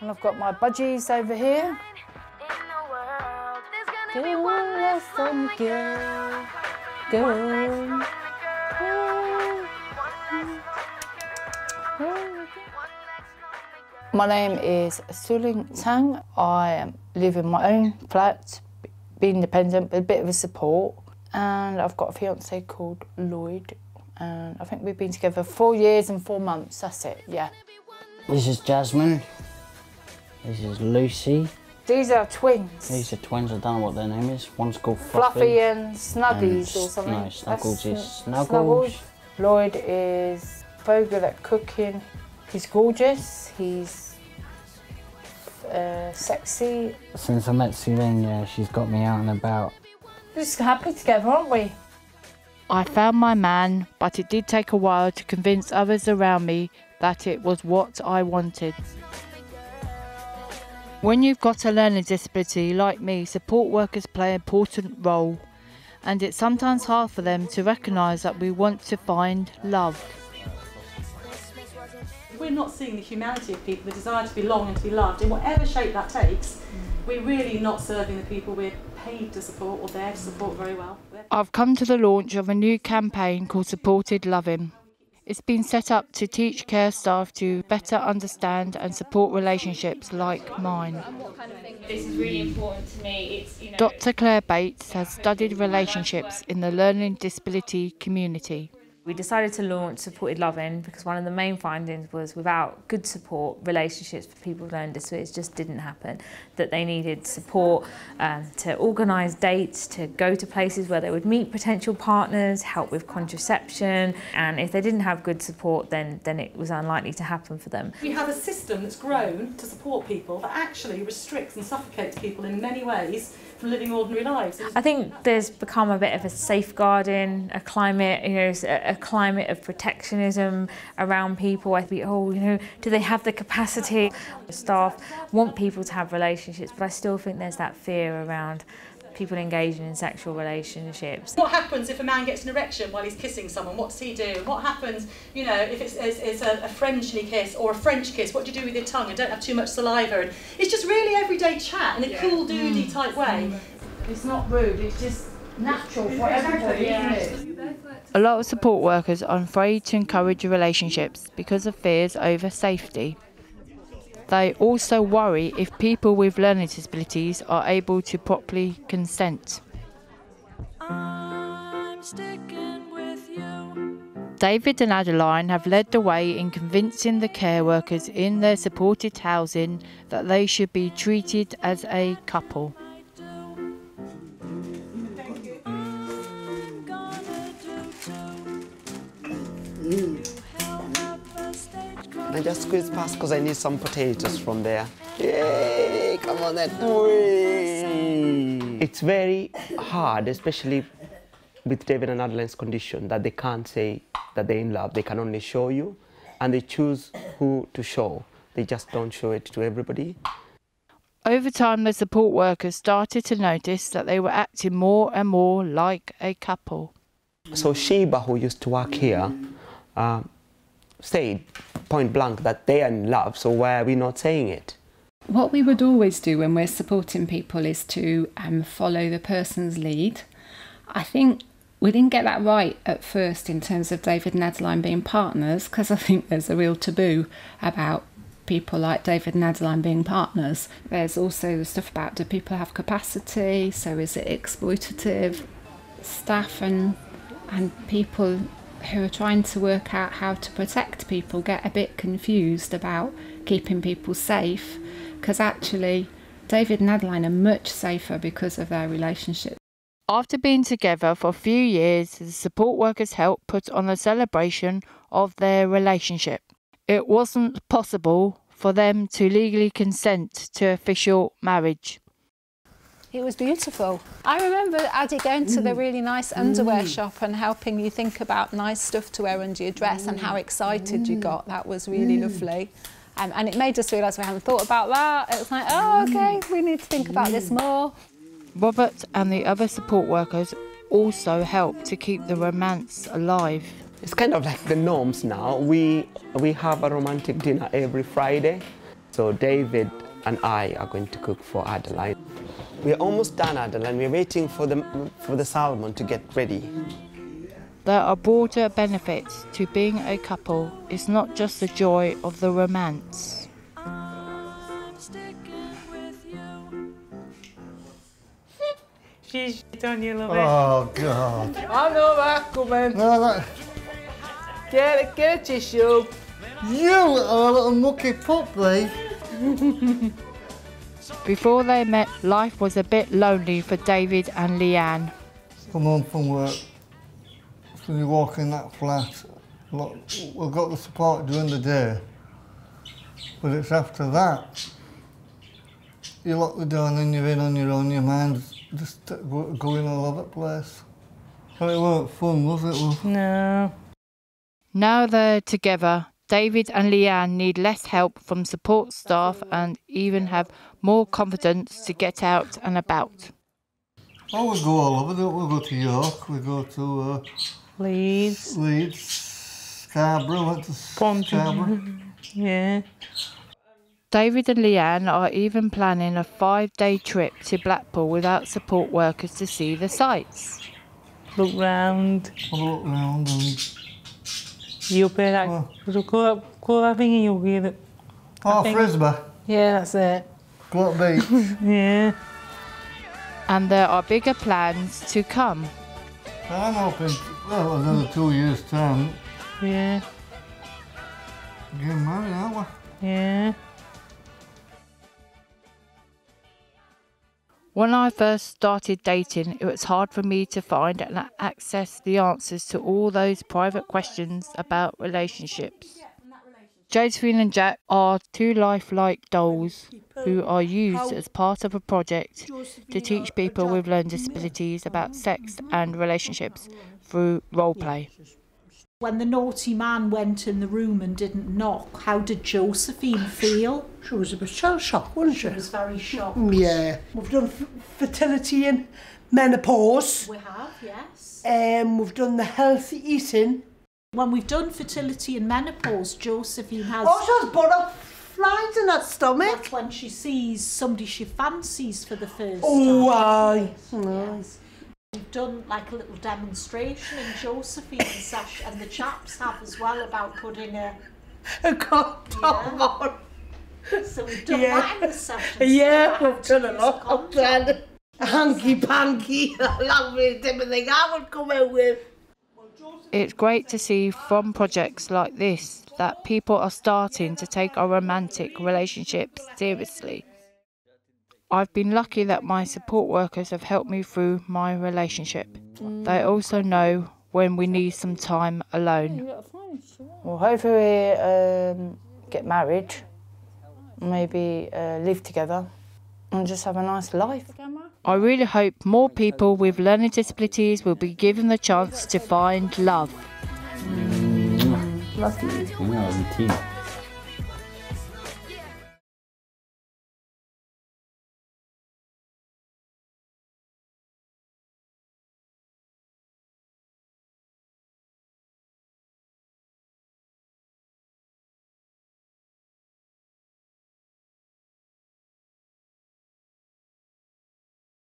And I've got my budgies over here. My name is Sui Ling Tang. I live in my own flat, be independent, but a bit of a support. And I've got a fiance called Lloyd. And I think we've been together 4 years and 4 months, that's it, yeah. This is Jasmine. This is Lucy. These are twins. These are twins, I don't know what their name is. One's called Fluffy and Snuggies or something. No, Snuggles is Snuggles. Snuggles. Lloyd is very good at cooking. He's gorgeous, he's sexy. Since I met Sui Ling, yeah, she's got me out and about. We're just happy together, aren't we? I found my man, but it did take a while to convince others around me that it was what I wanted. When you've got a learning disability like me, support workers play an important role, and it's sometimes hard for them to recognise that we want to find love. We're not seeing the humanity of people, the desire to belong and to be loved, in whatever shape that takes. We're really not serving the people we're paid to support or there to support very well. I've come to the launch of a new campaign called Supported Loving. It's been set up to teach care staff to better understand and support relationships like mine. This is really important to me. Dr. Claire Bates has studied relationships in the learning disability community. We decided to launch Supported Loving because one of the main findings was without good support, relationships for people with learning disabilities just didn't happen. That they needed support to organise dates, to go to places where they would meet potential partners, help with contraception, and if they didn't have good support then it was unlikely to happen for them. We have a system that's grown to support people that actually restricts and suffocates people in many ways from living ordinary lives. I think there's become a bit of a safeguarding, a climate, a climate of protectionism around people. I think, do they have the capacity? Staff want people to have relationships, but I still think there's that fear around people engaging in sexual relationships. What happens if a man gets an erection while he's kissing someone? What does he do? What happens, if it's a friendly kiss or a French kiss? What do you do with your tongue? And don't have too much saliva. And it's just really everyday chat in a cool, doody type way. It's not rude, it's just natural for everybody, isn't it? A lot of support workers are afraid to encourage relationships because of fears over safety. They also worry if people with learning disabilities are able to properly consent. I'm sticking with you. David and Adeline have led the way in convincing the care workers in their supported housing that they should be treated as a couple. I just squeeze past because I need some potatoes from there. Yay! Come on, that. It's very hard, especially with David and Adeline's condition, that they can't say that they're in love. They can only show you, and they choose who to show. They just don't show it to everybody. Over time, the support workers started to notice that they were acting more and more like a couple. So Sheba, who used to work here, said point blank that they are in love, so why are we not saying it? What we would always do when we're supporting people is to follow the person's lead. I think we didn't get that right at first in terms of David and Adeline being partners, because I think there's a real taboo about people like David and Adeline being partners. There's also the stuff about, do people have capacity, so is it exploitative? Staff and people who are trying to work out how to protect people get a bit confused about keeping people safe, because actually David and Adeline are much safer because of their relationship. After being together for a few years, the support workers helped put on a celebration of their relationship. It wasn't possible for them to legally consent to official marriage. It was beautiful. I remember Addie going to the really nice underwear shop and helping you think about nice stuff to wear under your dress and how excited you got. That was really lovely. And it made us realise we hadn't thought about that. It was like, oh, okay, we need to think about this more. Robert and the other support workers also help to keep the romance alive. It's kind of like the norms now. We have a romantic dinner every Friday. So David and I are going to cook for Adeline. We're almost done, Adeline. We're waiting for the salmon to get ready. There are broader benefits to being a couple. It's not just the joy of the romance. She's on you, love it. Oh, God. I know that coming. No, that... Get a tissue. You are a little mucky puppy. Before they met, life was a bit lonely for David and Leanne. Come home from work. So you walk in that flat. Look, we've got the support during the day. But it's after that. You lock the door and then you're in on your own, your mind's just going all over the place. But it weren't fun, was it, love? No. Now they're together, David and Leanne need less help from support staff and even have more confidence to get out and about. Oh, we go all over, don't we? We go to York, we go to Leeds. Scarborough, went to Scarborough. Yeah. David and Leanne are even planning a 5-day trip to Blackpool without support workers to see the sights. Look round. Have a look round and... You'll pay that. Call that thing and you'll get it. Oh, Frisbee. Yeah, that's it. Go up beach. Yeah. And there are bigger plans to come. I'm hoping, well, another 2 years' time. Yeah. Getting married, aren't we? Yeah. When I first started dating, it was hard for me to find and access the answers to all those private questions about relationships. Josephine and Jack are two lifelike dolls who are used as part of a project to teach people with learning disabilities about sex and relationships through role play. When the naughty man went in the room and didn't knock, how did Josephine feel? She was a bit shell-shocked, wasn't she? She was very shocked. Yeah. We've done fertility and menopause. We have, yes. We've done the healthy eating. When we've done fertility and menopause, Josephine has... Oh, she has butterflies in her stomach. That's when she sees somebody she fancies for the first Oh, time. aye. Yes. We've done like a little demonstration in Josephine's session, and the chaps have as well, about putting a condom on. So we've done that in the session. Yeah, we've done a lot of that. Hanky-panky, lovely everything I would come out with. It's great to see from projects like this that people are starting to take our romantic relationships seriously. I've been lucky that my support workers have helped me through my relationship. They also know when we need some time alone. Well, hopefully get married, maybe live together and just have a nice life. I really hope more people with learning disabilities will be given the chance to find love. Love you.